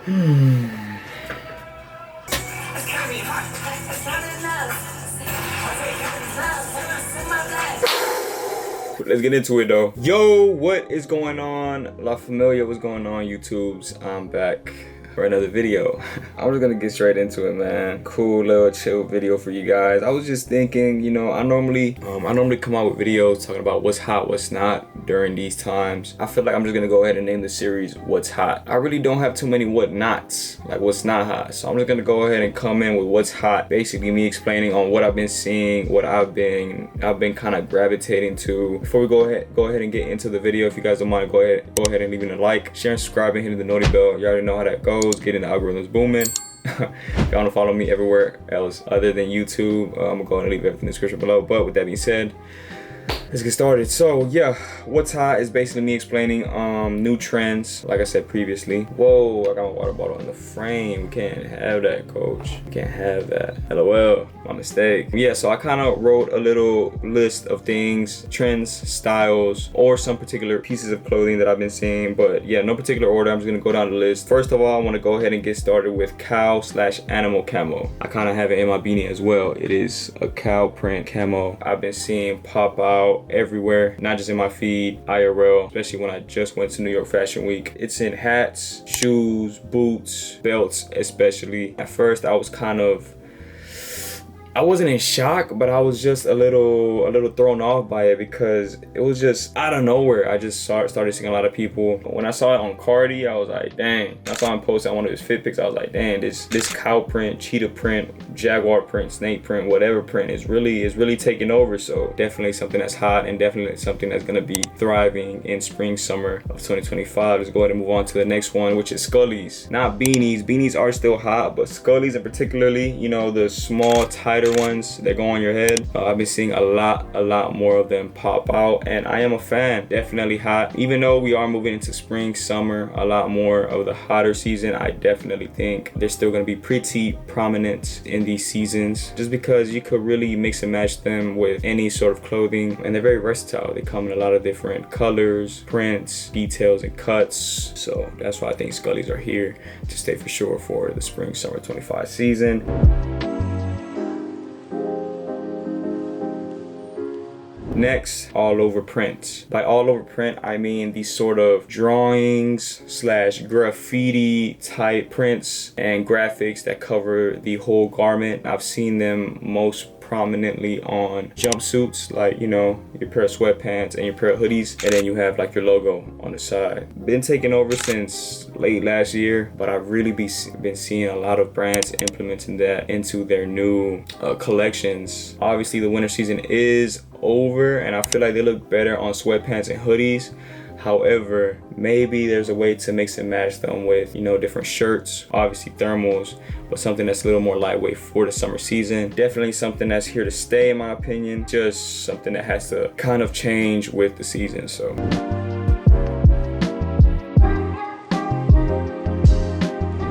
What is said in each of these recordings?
Let's get into it though. Yo, what is going on? La Familia, what's going on, YouTubes? I'm back for another video. I'm just gonna get straight into it, man. Cool little chill video for you guys. I was just thinking, you know, I normally come out with videos talking about what's hot, what's not during these times. I feel like I'm just gonna go ahead and name the series What's Hot. I really don't have too many what nots, like what's not hot. So I'm just gonna go ahead and come in with what's hot. Basically me explaining on what I've been seeing, what I've been kind of gravitating to. Before we go ahead and get into the video, if you guys don't mind, go ahead and leaving a like, share and subscribe, and hitting the noti bell. You already know how that goes. Getting the algorithms booming. If y'all want to follow me everywhere else other than YouTube, I'm gonna go ahead and leave everything in the description below. But with that being said, let's get started. So yeah, what's hot is basically me explaining new trends, like I said previously. Whoa, I got my water bottle in the frame. We can't have that, coach. We can't have that. LOL, my mistake. Yeah, so I kind of wrote a little list of things, trends, styles, or some particular pieces of clothing that I've been seeing. But yeah, no particular order. I'm just gonna go down the list. First of all, I want to go ahead and get started with cow/animal camo. I kind of have it in my beanie as well. It is a cow print camo. I've been seeing pop out everywhere, not just in my feed, IRL, especially when I just went to New York Fashion Week. It's in hats, shoes, boots, belts especially. At first I was I wasn't in shock, but I was just a little thrown off by it because it was just out of nowhere. I just started seeing a lot of people. When I saw it on Cardi, I was like, dang. I saw him post on one of his fit pics. I was like, dang, this cow print, cheetah print, jaguar print, snake print, whatever print is really taking over. So definitely something that's hot and definitely something that's gonna be thriving in spring, summer of 2025. Let's go ahead and move on to the next one, which is Scullies. Not beanies. Beanies are still hot, but Scullies, and particularly, you know, the small, tighter ones that go on your head. I've been seeing a lot more of them pop out, and I am a fan. Definitely hot. Even though we are moving into spring, summer, a lot more of the hotter season, I definitely think they're still going to be pretty prominent in these seasons, just because you could really mix and match them with any sort of clothing, and they're very versatile. They come in a lot of different colors, prints, details, and cuts. So that's why I think Scullies are here to stay for sure for the spring, summer 25 season. Next, all over print. By all over print, I mean these sort of drawings / graffiti type prints and graphics that cover the whole garment. I've seen them most prominently on jumpsuits, like, you know, your pair of sweatpants and your pair of hoodies, and then you have like your logo on the side. Been taking over since late last year, but I've really been seeing a lot of brands implementing that into their new collections. Obviously the winter season is over, and I feel like they look better on sweatpants and hoodies. However, maybe there's a way to mix and match them with, you know, different shirts, obviously thermals, but something that's a little more lightweight for the summer season. Definitely something that's here to stay, in my opinion. Just something that has to kind of change with the season. So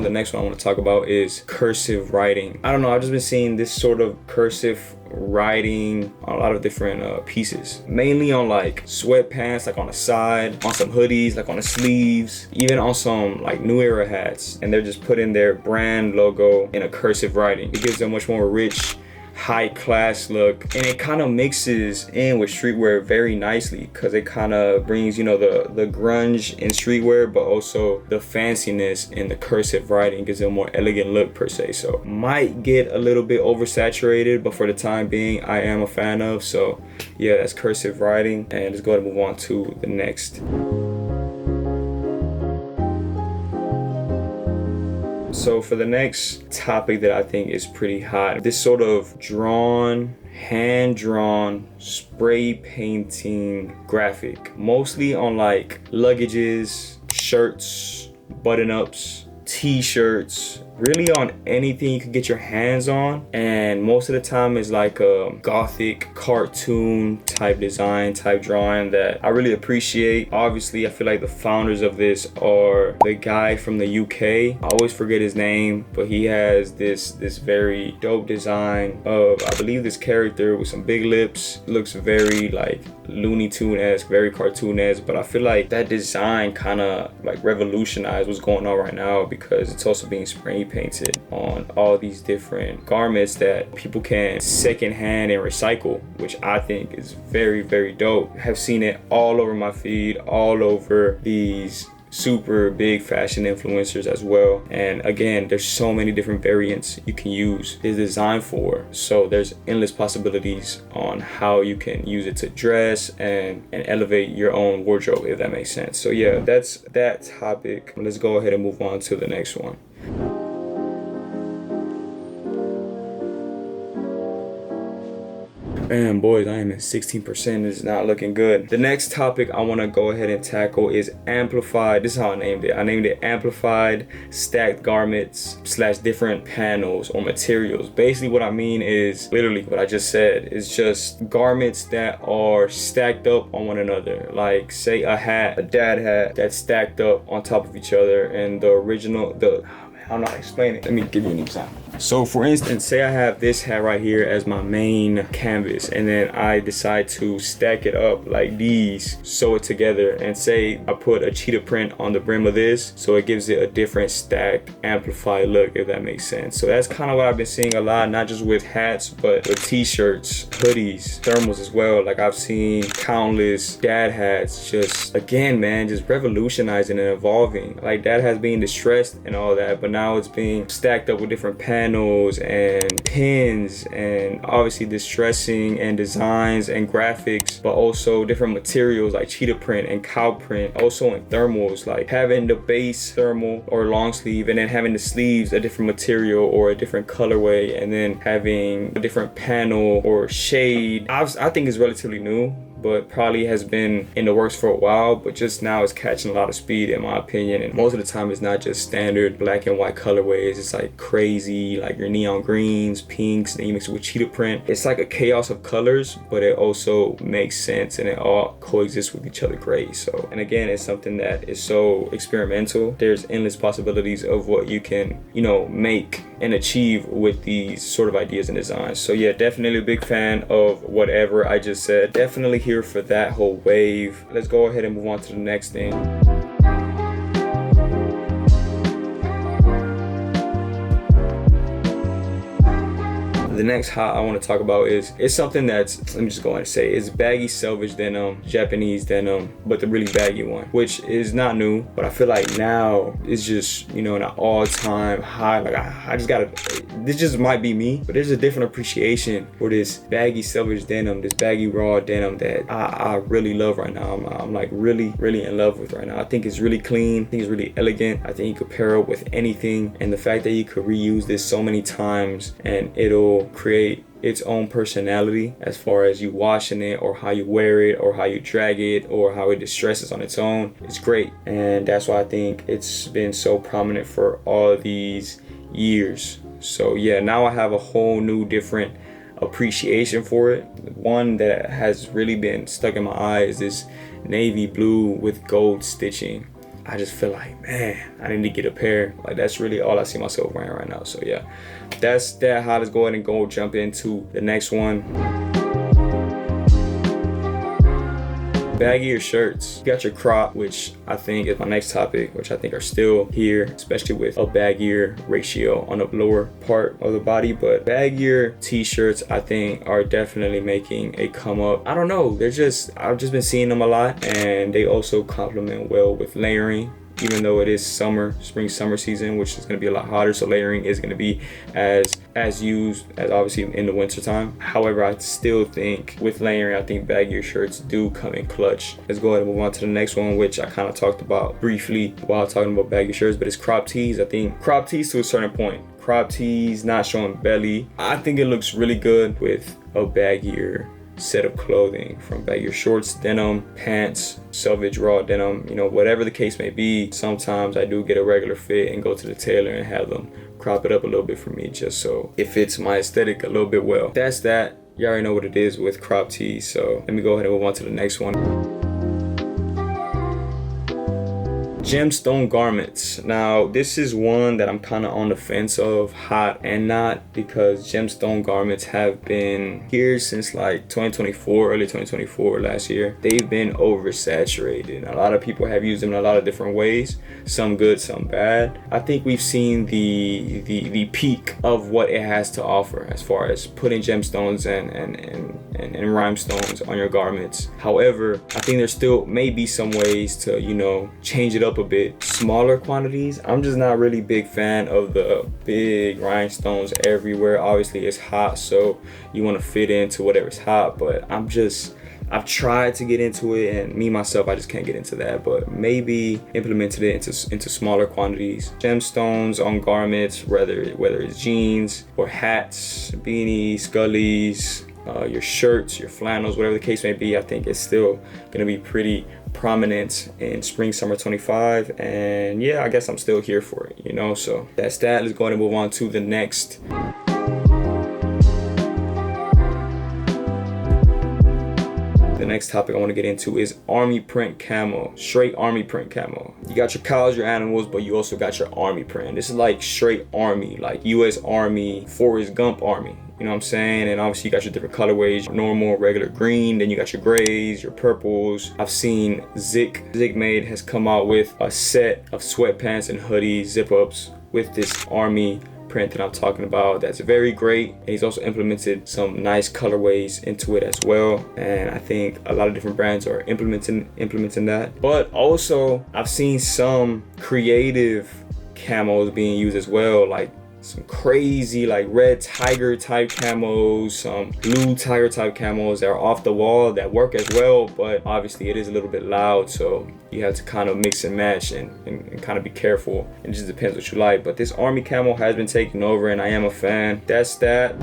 the next one I want to talk about is cursive writing. I don't know, I've just been seeing this sort of cursive writing on a lot of different pieces, mainly on like sweatpants, like on the side, on some hoodies, like on the sleeves, even on some like New Era hats, and they're just putting their brand logo in a cursive writing. It gives them much more rich, high class look, and it kind of mixes in with streetwear very nicely, because it kind of brings, you know, the grunge in streetwear, but also the fanciness in the cursive writing. Gives it a more elegant look per se. So might get a little bit oversaturated, but for the time being I am a fan of. So yeah, that's cursive writing, and let's go ahead and move on to the next. So for the next topic that I think is pretty hot, this sort of hand-drawn spray painting graphic, mostly on like luggages, shirts, button-ups, t-shirts, really on anything you can get your hands on, and most of the time it's like a gothic cartoon type design, type drawing that I really appreciate. Obviously, I feel like the founders of this are the guy from the UK. I always forget his name, but he has this very dope design of, I believe, this character with some big lips. Looks very like Looney Tune-esque, very cartoon-esque, but I feel like that design kind of like revolutionized what's going on right now, because it's also being spray painted on all these different garments that people can secondhand and recycle, which I think is very, very dope. I have seen it all over my feed, all over these super big fashion influencers as well. And again, there's so many different variants you can use this design for, so there's endless possibilities on how you can use it to dress and elevate your own wardrobe, if that makes sense. So yeah, that's that topic. Let's go ahead and move on to the next one. Man, boys, I am at 16%. It's not looking good. The next topic I want to go ahead and tackle is amplified. This is how I named it. I named it amplified stacked garments / different panels or materials. Basically what I mean is literally what I just said. It's just garments that are stacked up on one another. Like say a hat, a dad hat that's stacked up on top of each other, and the original, I don't know how to explain it. Let me give you an example. So for instance, say I have this hat right here as my main canvas, and then I decide to stack it up like these, sew it together, and say I put a cheetah print on the brim of this, so it gives it a different stacked, amplified look, if that makes sense. So that's kind of what I've been seeing a lot, not just with hats, but with t-shirts, hoodies, thermals as well. Like I've seen countless dad hats just, again, man, just revolutionizing and evolving. Like dad hats being distressed and all that, but now it's being stacked up with different panels and pins, and obviously distressing and designs and graphics, but also different materials like cheetah print and cow print. Also in thermals, like having the base thermal or long sleeve, and then having the sleeves a different material or a different colorway, and then having a different panel or shade. I think it's relatively new, but probably has been in the works for a while, but just now it's catching a lot of speed in my opinion. And most of the time it's not just standard black and white colorways. It's like crazy, like your neon greens, pinks, then you mix it with cheetah print. It's like a chaos of colors, but it also makes sense and it all coexists with each other great. So, and again, it's something that is so experimental. There's endless possibilities of what you can, you know, make and achieve with these sort of ideas and designs. So yeah, definitely a big fan of whatever I just said. Definitely here for that whole wave. Let's go ahead and move on to the next thing. The next hot I want to talk about it's something that's, let me just go ahead and say, it's baggy selvage denim, Japanese denim, but the really baggy one, which is not new, but I feel like now it's just, you know, an all-time high. Like I just gotta, this just might be me, but there's a different appreciation for this baggy selvage denim, this baggy raw denim that I really love right now. I'm like really in love with right now. I think it's really clean. I think it's really elegant. I think you could pair it with anything, and the fact that you could reuse this so many times and it'll create its own personality as far as you washing it or how you wear it or how you drag it or how it distresses on its own. It's great, and that's why I think it's been so prominent for all these years. So yeah, now I have a whole new different appreciation for it. One that has really been stuck in my eye is this navy blue with gold stitching. I just feel like, man, I need to get a pair. Like that's really all I see myself wearing right now. So yeah, that's that hot. Let's go ahead and jump into the next one. Baggier shirts. You got your crop, which I think is my next topic, which I think are still here, especially with a baggier ratio on the lower part of the body. But baggier t-shirts, I think, are definitely making a come up. I don't know, I've just been seeing them a lot, and they also complement well with layering. Even though it is spring summer season, which is going to be a lot hotter, so layering is going to be as used as obviously in the winter time. However, I still think with layering, I think baggier shirts do come in clutch. Let's go ahead and move on to the next one, which I kind of talked about briefly while talking about baggy shirts, but it's crop tees. I think crop tees to a certain point. Crop tees not showing belly, I think it looks really good with a baggier set of clothing, from baggy shorts, denim, pants, selvage raw denim, you know, whatever the case may be. Sometimes I do get a regular fit and go to the tailor and have them crop it up a little bit for me, just so it fits my aesthetic a little bit well. That's that. You already know what it is with crop tees, so let me go ahead and move on to the next one. Gemstone garments. Now this is one that I'm kind of on the fence of, hot and not, because gemstone garments have been here since like 2024, early 2024, last year. They've been oversaturated. A lot of people have used them in a lot of different ways, some good, some bad. I think we've seen the peak of what it has to offer as far as putting gemstones and rhinestones on your garments. However, I think there still may be some ways to, you know, change it up a bit. Smaller quantities. I'm just not really big fan of the big rhinestones everywhere. Obviously it's hot, so you want to fit into whatever's hot, but I've tried to get into it, and me myself, I just can't get into that. But maybe implemented it into smaller quantities. Gemstones on garments, whether it's jeans or hats, beanies, scullies, your shirts, your flannels, whatever the case may be. I think it's still gonna be pretty prominent in spring summer 25, and yeah, I guess I'm still here for it, you know. So that's that. Let's go ahead and move on to the next. The next topic I want to get into is army print camo, straight army print camo. You got your cows, your animals, but you also got your army print. This is like straight army, like US Army, Forrest Gump Army. You know what I'm saying? And obviously you got your different colorways, your normal, regular green, then you got your grays, your purples. I've seen Zik Made has come out with a set of sweatpants and hoodies, zip-ups with this army print that I'm talking about. That's very great. And he's also implemented some nice colorways into it as well. And I think a lot of different brands are implementing that. But also I've seen some creative camos being used as well, like some crazy like red tiger type camos, some blue tiger type camos that are off the wall that work as well, but obviously it is a little bit loud, so you have to kind of mix and match and kind of be careful. It just depends what you like. But this army camo has been taken over and I am a fan. That's that.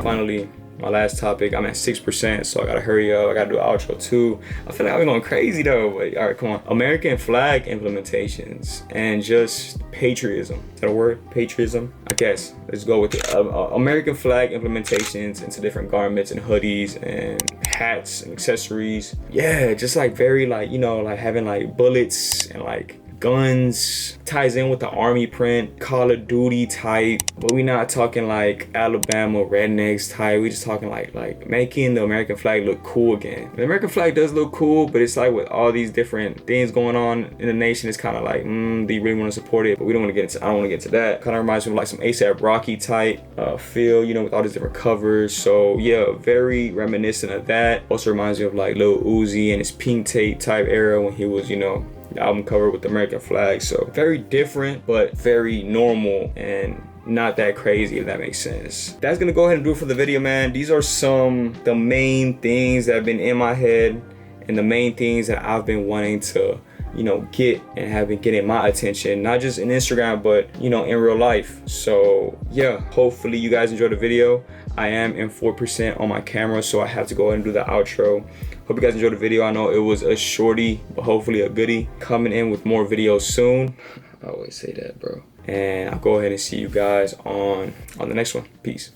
Finally, my last topic. I'm at 6%, so I gotta hurry up. I gotta do an outro too. I feel like I've been going crazy though, but all right, come on. American flag implementations and just patriotism. Is that a word? Patriotism? I guess. Let's go with it. American flag implementations into different garments and hoodies and hats and accessories. Yeah, just like very like, you know, like having like bullets and like guns, ties in with the army print, Call of Duty type, but we not talking like Alabama rednecks type. We just talking like making the American flag look cool again. The American flag does look cool, but it's like with all these different things going on in the nation, it's kind of like, do you really want to support it? But we don't want to get into, I don't want to get into that. Kind of reminds me of like some ASAP Rocky type feel, you know, with all these different covers. So yeah, very reminiscent of that. Also reminds me of like Lil Uzi and his pink tape type era when he was, you know, the album cover with the American flag. So very different, but very normal and not that crazy, if that makes sense. That's gonna go ahead and do it for the video, man. These are the main things that have been in my head and the main things that I've been wanting to, you know, get and have been getting my attention, not just in Instagram, but, you know, in real life. So yeah, hopefully you guys enjoyed the video. I am in 4% on my camera, so I have to go ahead and do the outro. Hope you guys enjoyed the video. I know it was a shorty, but hopefully a goodie. Coming in with more videos soon. I always say that, bro. And I'll go ahead and see you guys on the next one. Peace.